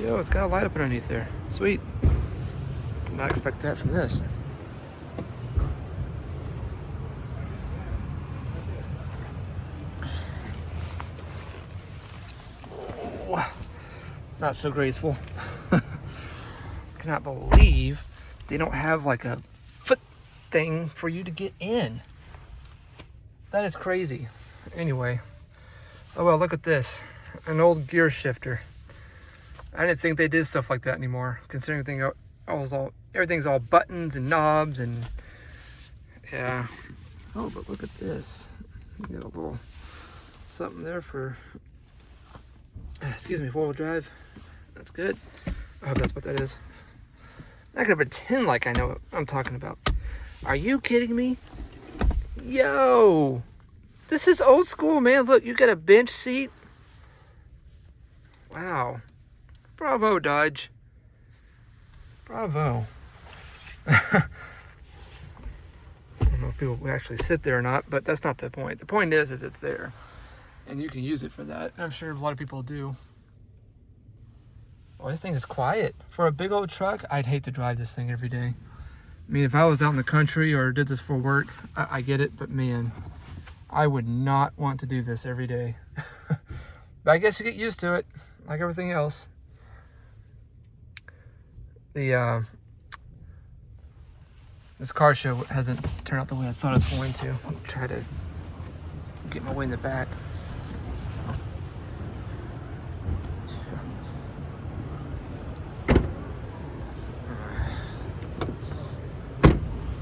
Yo, it's got a light up underneath there. Sweet. Did not expect that from this. Oh, it's not so graceful. Cannot believe they don't have like a foot thing for you to get in. That is crazy. Anyway, oh well, look at this. An old gear shifter. I didn't think they did stuff like that anymore, considering everything's all buttons and knobs and yeah. Oh, but look at this. You got a little something there for, excuse me, four-wheel drive. That's good. I hope that's what that is. I'm not gonna pretend like I know what I'm talking about. Are you kidding me? Yo, this is old school, man. Look, you got a bench seat. Wow. Bravo, Dodge. Bravo. I don't know if people would actually sit there or not, but that's not the point. The point is it's there. And you can use it for that. I'm sure a lot of people do. Oh, this thing is quiet. For a big old truck, I'd hate to drive this thing every day. I mean, if I was out in the country or did this for work, I get it, but man, I would not want to do this every day. But I guess you get used to it, like everything else. This car show hasn't turned out the way I thought it was going to. I'll try to get my way in the back.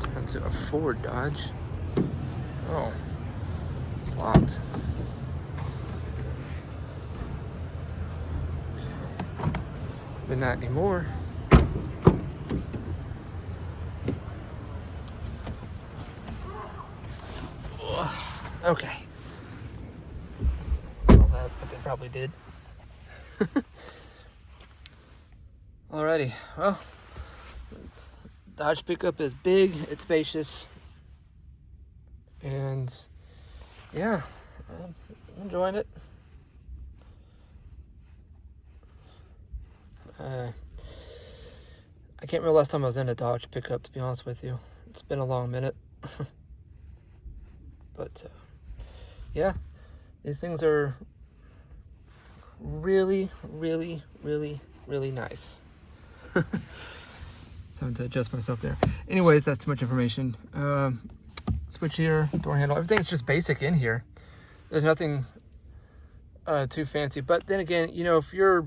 Turn to a Ford Dodge. Oh, locked. But not anymore. Okay. Saw that, but they probably did. Alrighty, well, Dodge pickup is big, it's spacious, and yeah, I'm enjoying it. I can't remember last time I was in a Dodge pickup, to be honest with you. It's been a long minute. But yeah, these things are really, really, really, really nice. Having to adjust myself there. Anyways, that's too much information. Switch here, door handle, everything's just basic in here. There's nothing too fancy. But then again, you know, if you're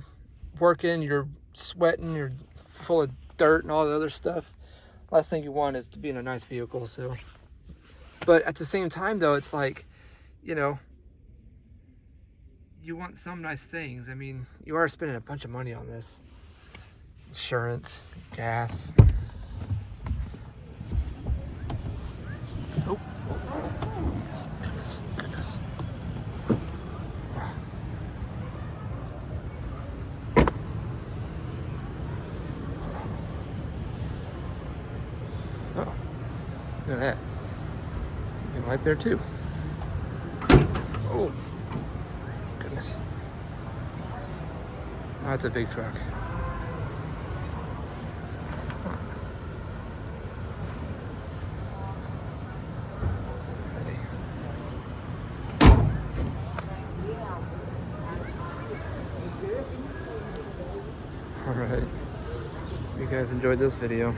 working, you're sweating, you're full of dirt and all the other stuff, last thing you want is to be in a nice vehicle. So, but at the same time though, it's like, you know, you want some nice things. I mean, you are spending a bunch of money on this. Insurance, gas. Oh, goodness, goodness. Oh, look at that. And right there too. Oh, goodness. Oh, that's a big truck. All right. You guys enjoyed this video.